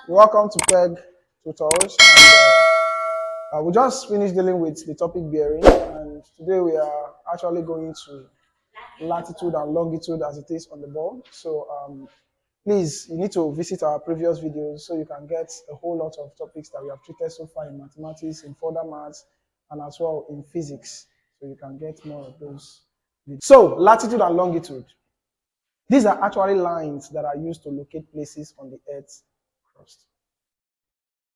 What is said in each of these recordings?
Welcome to PEG Tutors. And we just finished dealing with the topic bearing, and today we are actually going to latitude and longitude as it is on the board. So please, you need to visit our previous videos so you can get a whole lot of topics that we have treated so far in mathematics, in further maths, and as well in physics. So you can get more of those videos. So latitude and longitude. These are actually lines that are used to locate places on the Earth's crust.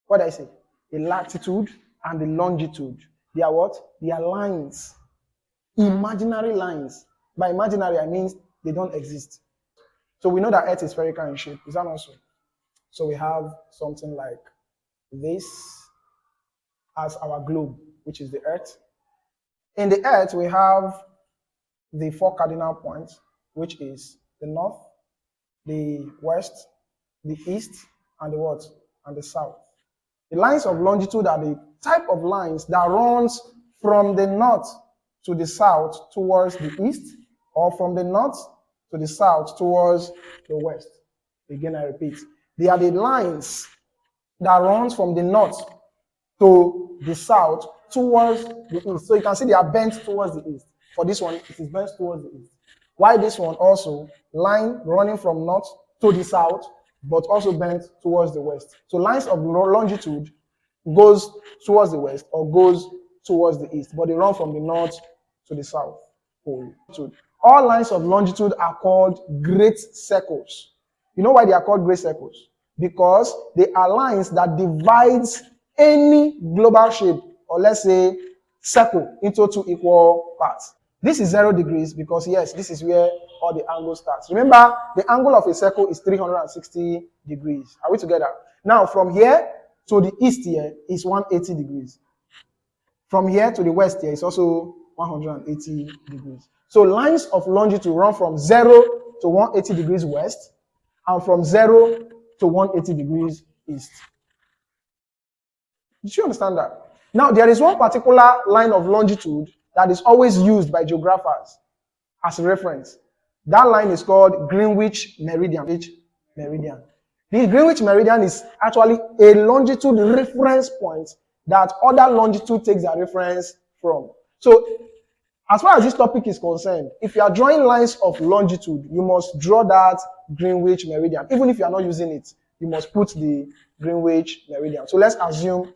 What did I say? The latitude and the longitude. They are what? They are lines. Imaginary lines. By imaginary, I mean they don't exist. So we know that Earth is spherical in shape. Is that not so? So we have something like this as our globe, which is the Earth. In the Earth, we have the 4 cardinal points, which is the north, the west, the east, and the what? And the south. The lines of longitude are the type of lines that runs from the north to the south towards the east, or from the north to the south towards the west. Again, I repeat, they are the lines that runs from the north to the south towards the east. So you can see they are bent towards the east. For this one, it is bent towards the east. While this one also, line running from north to the south, but also bent towards the west. So lines of longitude goes towards the west or goes towards the east, but they run from the north to the south pole. All lines of longitude are called great circles. You know why they are called great circles? Because they are lines that divides any global shape, or let's say circle, into 2 equal parts. This is 0 degrees because, yes, this is where all the angles start. Remember, the angle of a circle is 360 degrees. Are we together? Now, from here to the east here is 180 degrees. From here to the west here is also 180 degrees. So lines of longitude run from 0 to 180 degrees west and from 0 to 180 degrees east. Did you understand that? Now, there is one particular line of longitude that is always used by geographers as a reference. That line is called Greenwich Meridian. The Greenwich Meridian is actually a longitude reference point that other longitude takes their reference from. So, as far as this topic is concerned, if you are drawing lines of longitude, you must draw that Greenwich Meridian. Even if you are not using it, you must put the Greenwich Meridian. So let's assume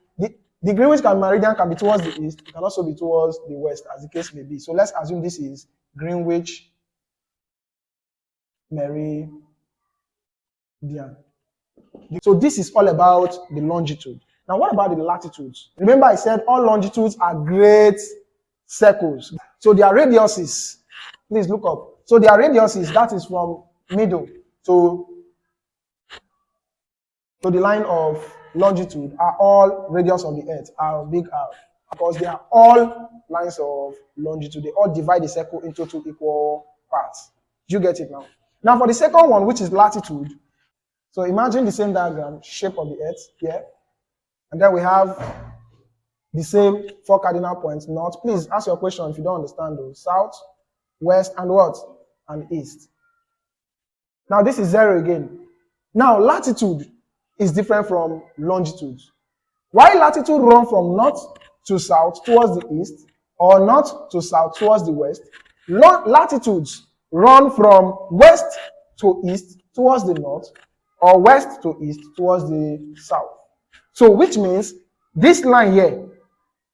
the Greenwich Meridian can be towards the east, it can also be towards the west, as the case may be. So let's assume this is Greenwich Meridian. So this is all about the longitude. Now what about the latitudes? Remember I said all longitudes are great circles. So their radiuses, please look up. So their radiuses, that is from middle to the line of longitude, are all radius of the earth, are big R, because they are all lines of longitude. They all divide the circle into 2 equal parts. Do you get it now? Now for the second one, which is latitude, so imagine the same diagram, shape of the earth here, and then we have the same 4 cardinal points, north. Please ask your question if you don't understand those. South, west, and what? And east. Now this is 0 again. Now latitude is different from longitude. Why latitude run from north to south towards the east, or north to south towards the west, latitudes run from west to east towards the north, or west to east towards the south. So which means this line here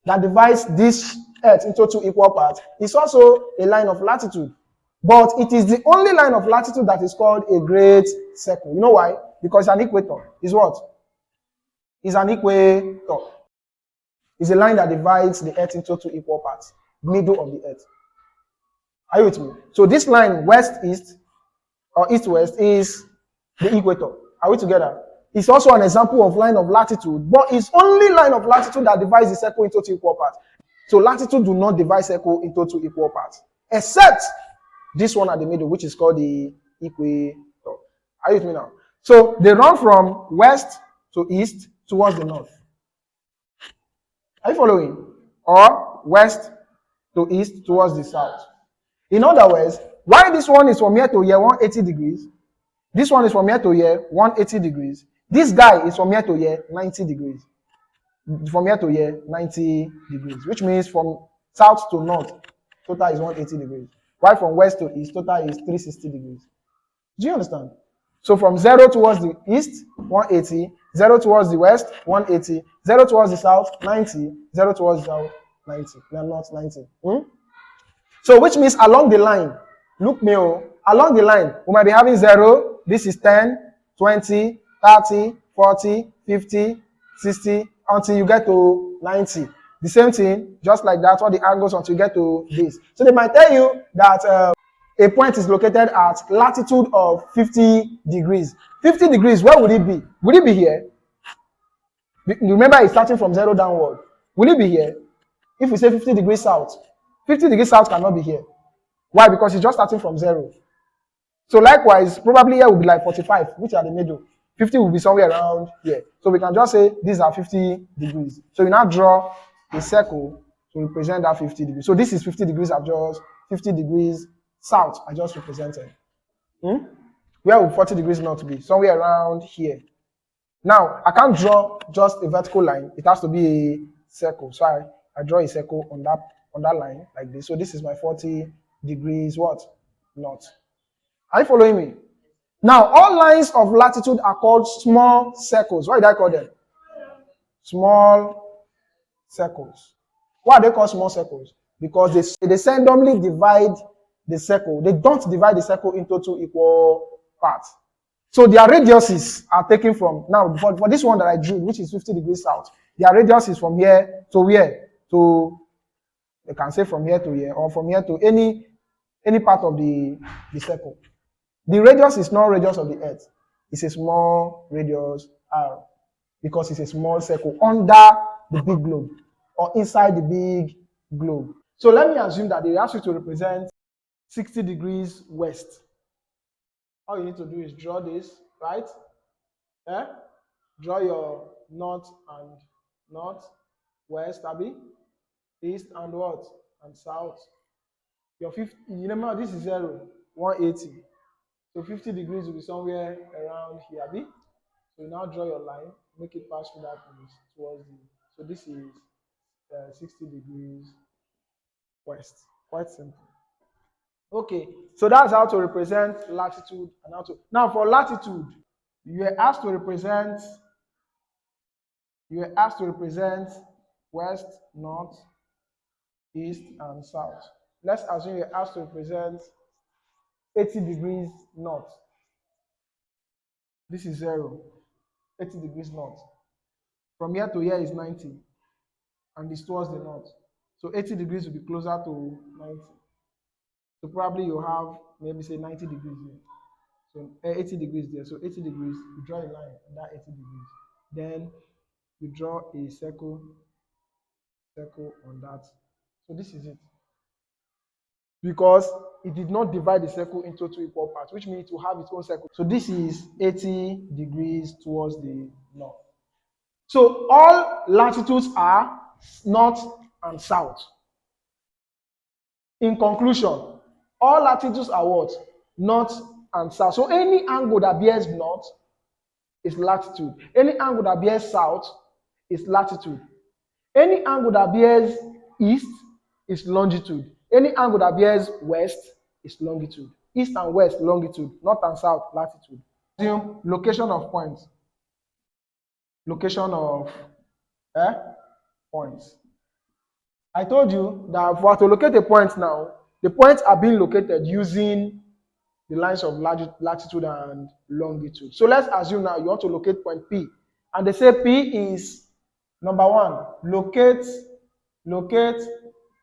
that divides this earth into 2 equal parts is also a line of latitude. But it is the only line of latitude that is called a great circle. You know why? Because it's an equator. Is what? It's an equator. It's a line that divides the earth into 2 equal parts. Middle of the earth. Are you with me? So this line, west-east, or east-west, is the equator. Are we together? It's also an example of line of latitude, but it's only line of latitude that divides the circle into 2 equal parts. So latitude do not divide circle into 2 equal parts, except this one at the middle, which is called the equator. Are you with me now? So they run from west to east towards the north. Are you following? Or west to east towards the south. In other words, why this one is from here to here 180 degrees, this one is from here to here 180 degrees, This guy is from here to here, 90 degrees. From here to here, 90 degrees, which means from south to north, total is 180 degrees. While from west to east, total is 360 degrees. Do you understand? So from 0 towards the east, 180, 0 towards the west, 180, 0 towards the south, 90, 0 towards the south, 90. No, not 90. So which means along the line, look me, along the line, we might be having 0, this is 10, 20, 30, 40, 50, 60, until you get to 90. The same thing, just like that, all the angles until you get to this. So they might tell you that a point is located at latitude of 50 degrees. 50 degrees, where would it be? Would it be here? Remember, it's starting from 0 downward. Will it be here? If we say 50 degrees south, 50 degrees south cannot be here. Why? Because it's just starting from 0. So likewise, probably here will be like 45, which are the middle. 50 will be somewhere around here. So we can just say these are 50 degrees. So we now draw a circle to represent that 50 degrees. So this is 50 degrees, I've just 50 degrees south, I just represented. Where would 40 degrees north be? Somewhere around here. Now, I can't draw just a vertical line. It has to be a circle. So I draw a circle on that line like this. So this is my 40 degrees what? North. Are you following me? Now, all lines of latitude are called small circles. What did I call them? Small circles. Why are they called small circles? Because they randomly divide the circle. They don't divide the circle into two equal parts. So their radiuses are taken from, now for this one that I drew, which is 50 degrees south, their radius is from here to where? To, they can say from here to here, or from here to any part of the circle. The radius is not radius of the earth. It's a small radius r, because it's a small circle under the big globe, or inside the big globe. So let me assume that they ask you to represent 60 degrees west. All you need to do is draw this, right? Draw your north and north, west, Abby, east and what? And south. Your 50, you remember this is 0, 180. So 50 degrees will be somewhere around here, Abby. So you now draw your line, make it pass through that place towards the. So this is 60 degrees west. Quite simple. Okay, so that's how to represent latitude and how to. Now for latitude, you are asked to represent west, north, east, and south. Let's assume you're asked to represent 80 degrees north. This is 0. 80 degrees north. From here to here is 90, and it's towards the north. So 80 degrees will be closer to 90. So probably you have maybe say 90 degrees here. So 80 degrees there. So 80 degrees, you draw a line on that 80 degrees. Then you draw a circle on that. So this is it. Because it did not divide the circle into two equal parts, which means it will have its own circle. So this is 80 degrees towards the north. So all latitudes are north and south. In conclusion, all latitudes are what? North and south. So any angle that bears north is latitude. Any angle that bears south is latitude. Any angle that bears east is longitude. Any angle that bears west is longitude. East and west, longitude. North and south, latitude. Assume location of points. Location of points. I told you that for to locate a point now, the points are being located using the lines of latitude and longitude. So let's assume now you want to locate point P. And they say P is, number 1, locate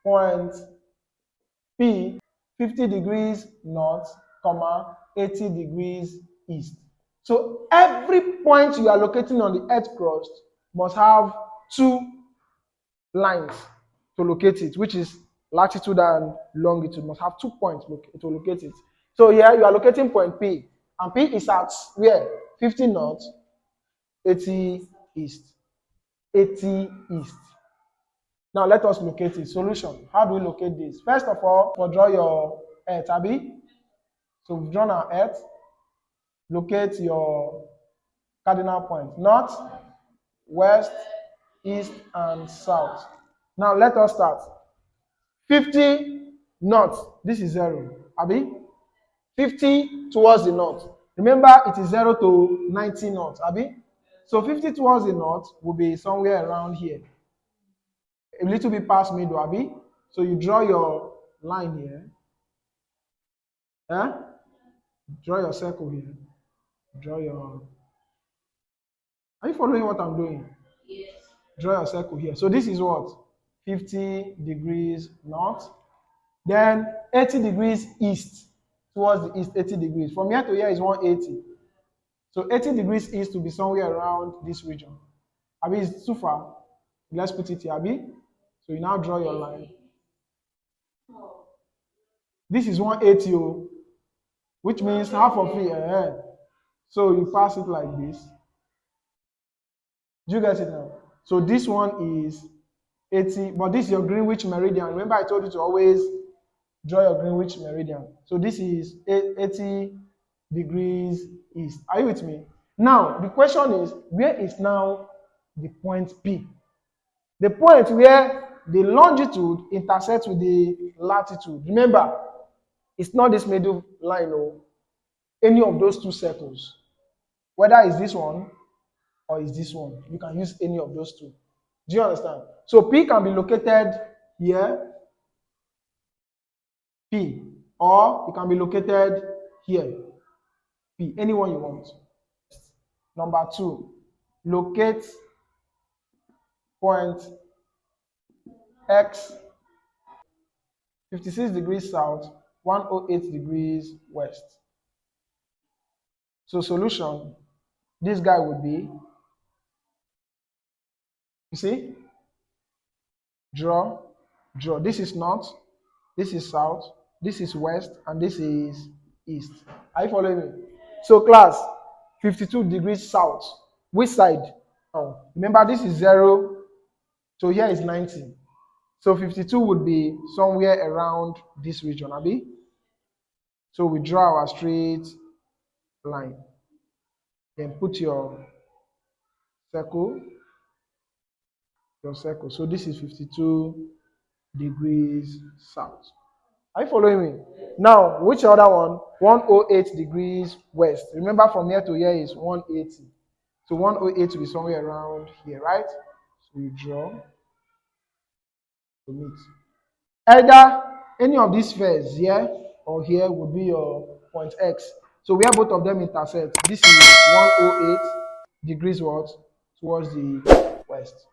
point P 50 degrees north, 80 degrees east. So every point you are locating on the earth crust must have 2 lines to locate it, which is latitude and longitude. Must have 2 points to locate it. So here you are locating point P, and P is at where? 50 north, 80 east. 80 east. Now let us locate it. Solution. How do we locate this? First of all, draw your earth, Abby. So we've drawn our earth. Locate your cardinal point. North, west, east, and south. Now let us start. 50 north. This is 0. Abi? 50 towards the north. Remember, it is 0 to 90 north. Abi? So 50 towards the north will be somewhere around here. A little bit past middle, Abi? So you draw your line here. Eh? Draw your circle here. Draw your... Are you following what I'm doing? Yes. Draw your circle here. So this is what? 50 degrees north. Then 80 degrees east. Towards the east, 80 degrees. From here to here is 180. So 80 degrees east will be somewhere around this region. Abi, it's too far. Let's put it here, Abi. So you now draw your line. This is 180, which means half of it. So you pass it like this. Do you get it now? So this one is 80, but this is your Greenwich meridian. Remember I told you to always draw your Greenwich meridian. So this is 80 degrees east. Are you with me? Now, the question is, where is now the point P? The point where the longitude intersects with the latitude. Remember, it's not this middle line, or any of those two circles. Whether it's this one or it's this one. You can use any of those two. Do you understand? So P can be located here, P, or it can be located here, P, anyone you want. Number 2, locate point X, 56 degrees south, 108 degrees west. So solution, this guy would be, you see, draw. This is north, this is south, this is west, and this is east. Are you following me? So class, 52 degrees south. Which side? Oh, remember this is 0, so here is 90. So 52 would be somewhere around this region, Abi. So we draw our straight line. Then put your circle. So this is 52 degrees south. Are you following me? Now, which other one? 108 degrees west. Remember from here to here is 180. So 108 will be somewhere around here, right? So you draw to meet. Either any of these spheres here or here would be your point X. So where both of them intersect, this is 108 degrees what? Towards the west.